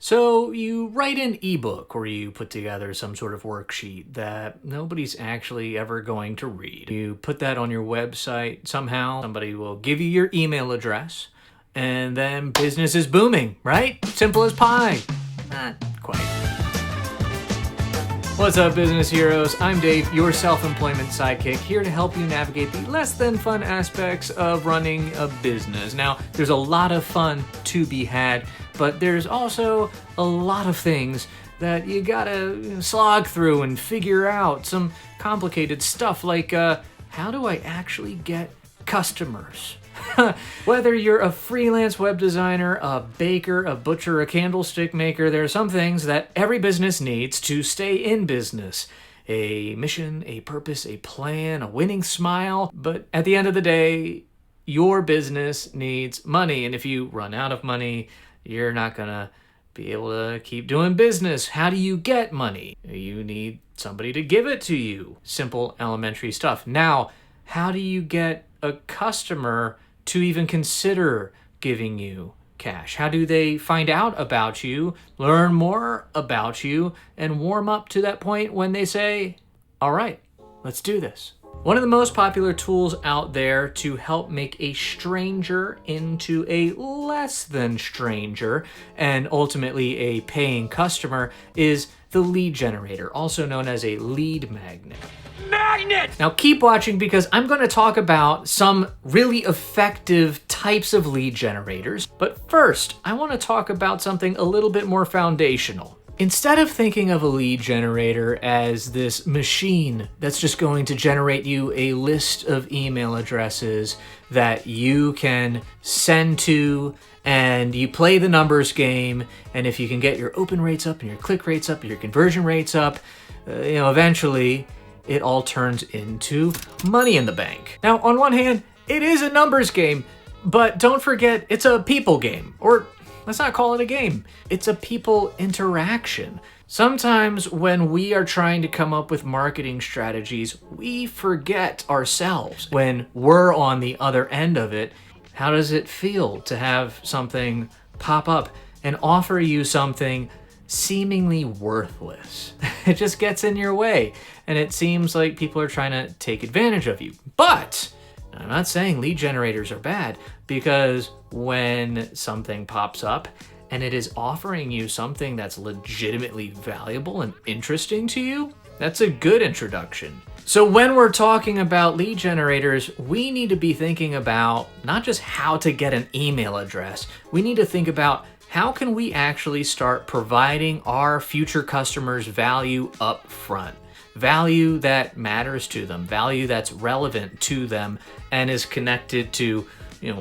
So you write an ebook or you put together some sort of worksheet that nobody's actually ever going to read. You put that on your website somehow, somebody will give you your email address, and then business is booming, right? Simple as pie. Not quite. What's up, business heroes? I'm Dave, your self-employment sidekick, here to help you navigate the less than fun aspects of running a business. Now, there's a lot of fun to be had, but there's also a lot of things that you gotta slog through and figure out. Some complicated stuff like, how do I actually get customers? Whether you're a freelance web designer, a baker, a butcher, a candlestick maker, there are some things that every business needs to stay in business. A mission, a purpose, a plan, a winning smile. But at the end of the day, your business needs money. And if you run out of money, you're not gonna be able to keep doing business. How do you get money? You need somebody to give it to you. Simple, elementary stuff. Now, how do you get a customer to even consider giving you cash? How do they find out about you, learn more about you, and warm up to that point when they say, all right, let's do this? One of the most popular tools out there to help make a stranger into a less than stranger and ultimately a paying customer is the lead generator, also known as a lead magnet. Now keep watching because I'm going to talk about some really effective types of lead generators. But first, I want to talk about something a little bit more foundational. Instead of thinking of a lead generator as this machine that's just going to generate you a list of email addresses that you can send to, and you play the numbers game, and if you can get your open rates up and your click rates up and your conversion rates up, eventually it all turns into money in the bank. Now, on one hand, it is a numbers game, but don't forget it's a people game. Or let's not call it a game. It's a people interaction. Sometimes when we are trying to come up with marketing strategies, we forget ourselves. When we're on the other end of it, how does it feel to have something pop up and offer you something seemingly worthless? It just gets in your way, and it seems like people are trying to take advantage of you. But I'm not saying lead generators are bad, because when something pops up and it is offering you something that's legitimately valuable and interesting to you, that's a good introduction. So when we're talking about lead generators, we need to be thinking about not just how to get an email address, we need to think about how can we actually start providing our future customers value up front? Value that matters to them, value that's relevant to them and is connected to,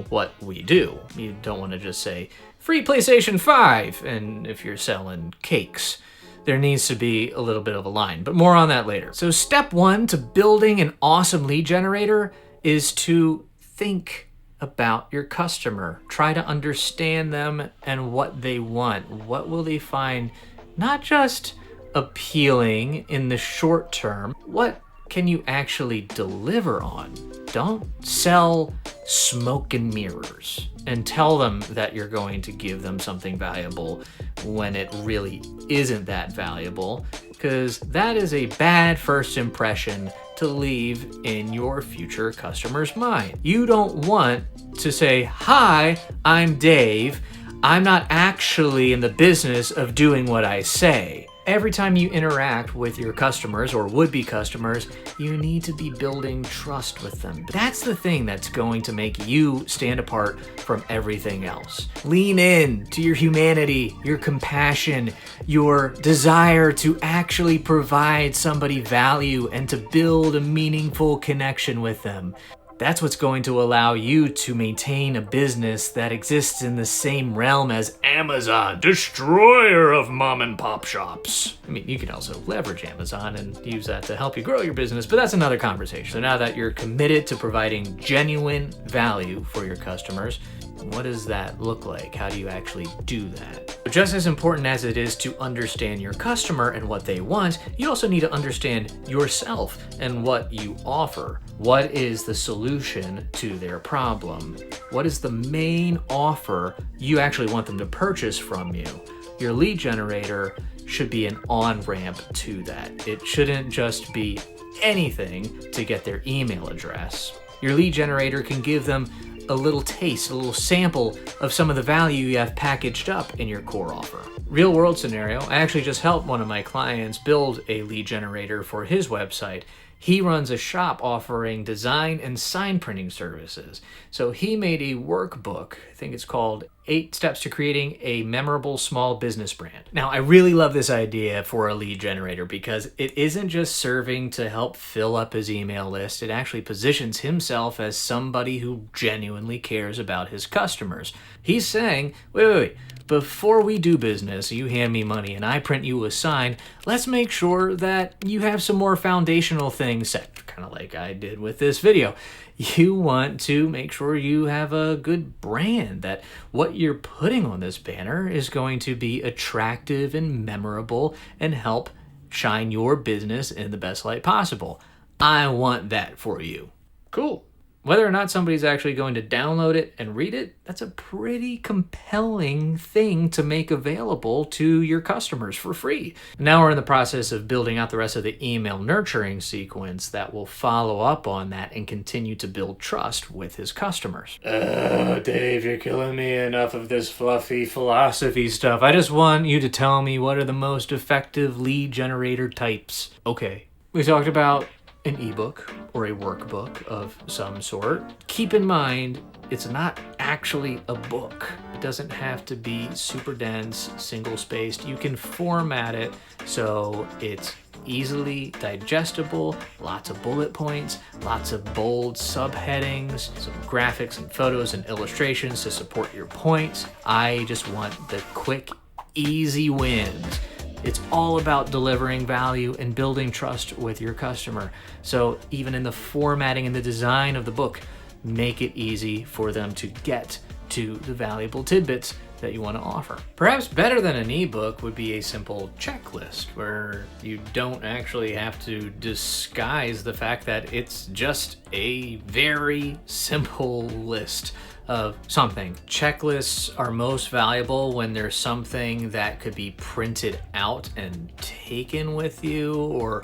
what we do. You don't want to just say, free PlayStation 5, and if you're selling cakes. There needs to be a little bit of a line, but more on that later. So step one to building an awesome lead generator is to think about your customer. Try to understand them and what they want. What will they find not just appealing in the short term, what can you actually deliver on? Don't sell smoke and mirrors and tell them that you're going to give them something valuable when it really isn't that valuable, because that is a bad first impression to leave in your future customer's mind. You don't want to say, hi, I'm Dave. I'm not actually in the business of doing what I say. Every time you interact with your customers or would-be customers, you need to be building trust with them. That's the thing that's going to make you stand apart from everything else. Lean in to your humanity, your compassion, your desire to actually provide somebody value and to build a meaningful connection with them. That's what's going to allow you to maintain a business that exists in the same realm as Amazon, destroyer of mom and pop shops. I mean, you can also leverage Amazon and use that to help you grow your business, but that's another conversation. So now that you're committed to providing genuine value for your customers, what does that look like? How do you actually do that? But just as important as it is to understand your customer and what they want, you also need to understand yourself and what you offer. What is the solution to their problem? What is the main offer you actually want them to purchase from you? Your lead generator should be an on-ramp to that. It shouldn't just be anything to get their email address. Your lead generator can give them a little taste, a little sample of some of the value you have packaged up in your core offer. Real world scenario, I actually just helped one of my clients build a lead generator for his website. He runs a shop offering design and sign printing services. So he made a workbook, I think it's called 8 Steps to Creating a Memorable Small Business Brand. Now, I really love this idea for a lead generator because it isn't just serving to help fill up his email list. It actually positions himself as somebody who genuinely cares about his customers. He's saying, wait. Before we do business, you hand me money and I print you a sign, let's make sure that you have some more foundational things set, kind of like I did with this video. You want to make sure you have a good brand, that what you're putting on this banner is going to be attractive and memorable and help shine your business in the best light possible. I want that for you. Cool. Whether or not somebody's actually going to download it and read it, that's a pretty compelling thing to make available to your customers for free. Now we're in the process of building out the rest of the email nurturing sequence that will follow up on that and continue to build trust with his customers. Dave, you're killing me. Enough of this fluffy philosophy stuff. I just want you to tell me what are the most effective lead generator types. Okay, we talked about an ebook or a workbook of some sort. Keep in mind, it's not actually a book. It doesn't have to be super dense, single-spaced. You can format it so it's easily digestible, lots of bullet points, lots of bold subheadings, some graphics and photos and illustrations to support your points. I just want the quick, easy wins. It's all about delivering value and building trust with your customer. So even in the formatting and the design of the book, make it easy for them to get to the valuable tidbits that you want to offer. Perhaps better than an ebook would be a simple checklist where you don't actually have to disguise the fact that it's just a very simple list of something. Checklists are most valuable when there's something that could be printed out and taken with you or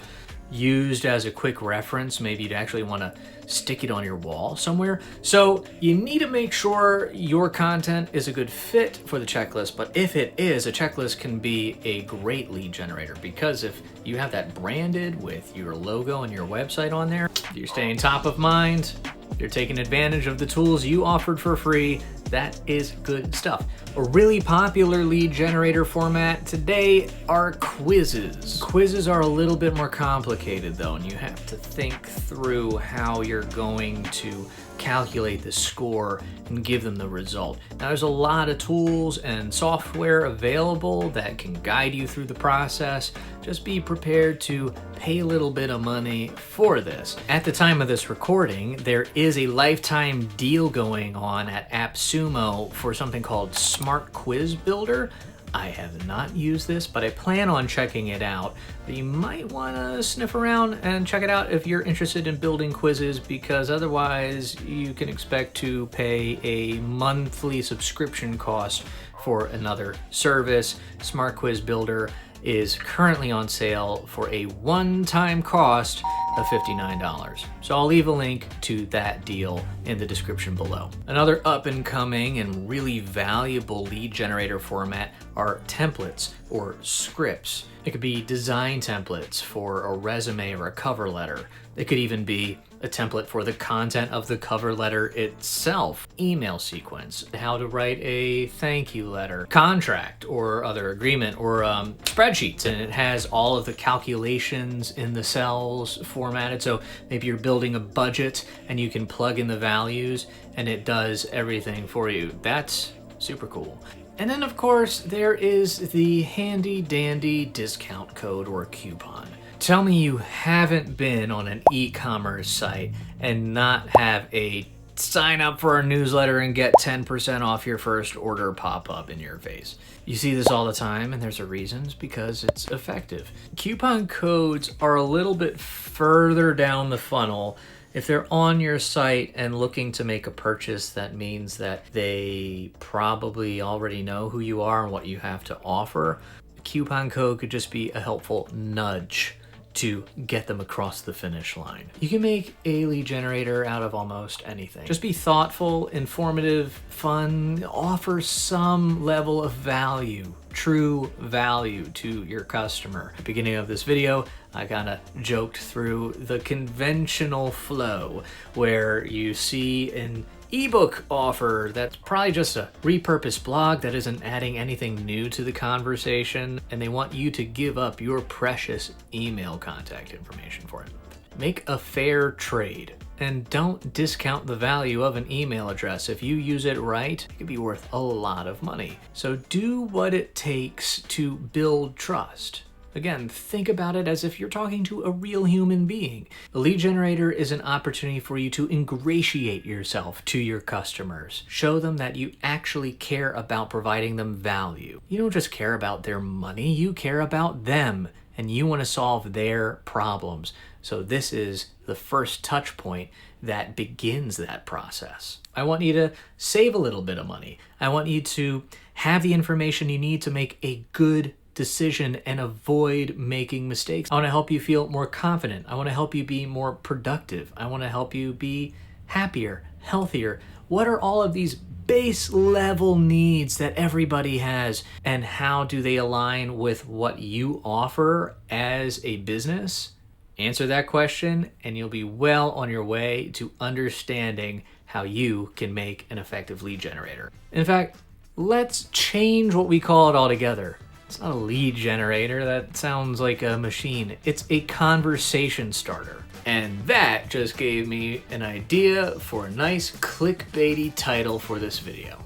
used as a quick reference. Maybe you'd actually want to stick it on your wall somewhere. So you need to make sure your content is a good fit for the checklist. But if it is, a checklist can be a great lead generator, because if you have that branded with your logo and your website on there, you're staying top of mind. You're taking advantage of the tools you offered for free. That is good stuff. A really popular lead generator format today are quizzes. Quizzes are a little bit more complicated though, and you have to think through how you're going to calculate the score and give them the result. Now there's a lot of tools and software available that can guide you through the process. Just be prepared to pay a little bit of money for this. At the time of this recording, there is a lifetime deal going on at AppSumo for something called Smart Quiz Builder. I have not used this, but I plan on checking it out. But you might want to sniff around and check it out if you're interested in building quizzes, because otherwise you can expect to pay a monthly subscription cost for another service. Smart Quiz Builder is currently on sale for a one-time cost of $59. So I'll leave a link to that deal in the description below. Another up-and-coming and really valuable lead generator format are templates or scripts. It could be design templates for a resume or a cover letter. It could even be a template for the content of the cover letter itself, email sequence, how to write a thank you letter, contract or other agreement, or spreadsheets, and it has all of the calculations in the cells formatted. So maybe you're building a budget and you can plug in the values and it does everything for you. That's super cool. And then of course there is the handy dandy discount code or coupon. Tell me you haven't been on an e-commerce site and not have a sign up for our newsletter and get 10% off your first order pop up in your face. You see this all the time, and there's a reason. It's because it's effective. Coupon codes are a little bit further down the funnel If they're on your site and looking to make a purchase, that means that they probably already know who you are and what you have to offer. A coupon code could just be a helpful nudge to get them across the finish line. You can make a lead generator out of almost anything. Just be thoughtful, informative, fun, offer some level of value, true value to your customer. At the beginning of this video, I kind of joked through the conventional flow where you see an ebook offer that's probably just a repurposed blog that isn't adding anything new to the conversation, and they want you to give up your precious email contact information for it. Make a fair trade and don't discount the value of an email address. If you use it right, it could be worth a lot of money. So do what it takes to build trust. Again, think about it as if you're talking to a real human being. A lead generator is an opportunity for you to ingratiate yourself to your customers. Show them that you actually care about providing them value. You don't just care about their money, you care about them, and you want to solve their problems. So this is the first touch point that begins that process. I want you to save a little bit of money. I want you to have the information you need to make a good decision and avoid making mistakes. I want to help you feel more confident. I want to help you be more productive. I want to help you be happier, healthier. What are all of these base level needs that everybody has, and how do they align with what you offer as a business? Answer that question and you'll be well on your way to understanding how you can make an effective lead generator. In fact, let's change what we call it altogether. It's not a lead generator, that sounds like a machine. It's a conversation starter. And that just gave me an idea for a nice clickbaity title for this video.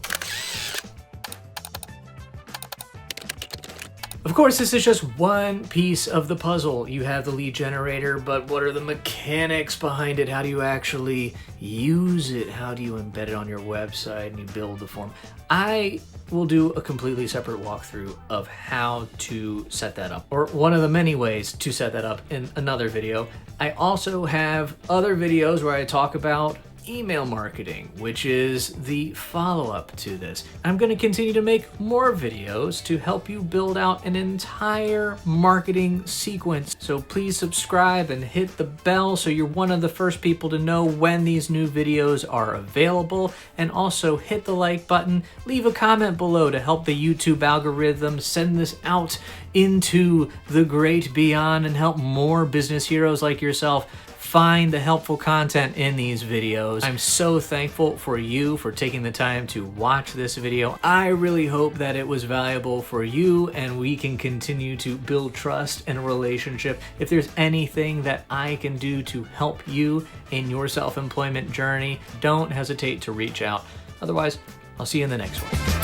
Of course, this is just one piece of the puzzle. You have the lead generator, but what are the mechanics behind it? How do you actually use it? How do you embed it on your website and you build the form? I will do a completely separate walkthrough of how to set that up, or one of the many ways to set that up in another video. I also have other videos where I talk about email marketing, which is the follow-up to this. I'm going to continue to make more videos to help you build out an entire marketing sequence. So please subscribe and hit the bell so you're one of the first people to know when these new videos are available. And also hit the like button, leave a comment below to help the YouTube algorithm send this out into the great beyond and help more business heroes like yourself find the helpful content in these videos. I'm so thankful for you for taking the time to watch this video. I really hope that it was valuable for you and we can continue to build trust and a relationship. If there's anything that I can do to help you in your self-employment journey, don't hesitate to reach out. Otherwise, I'll see you in the next one.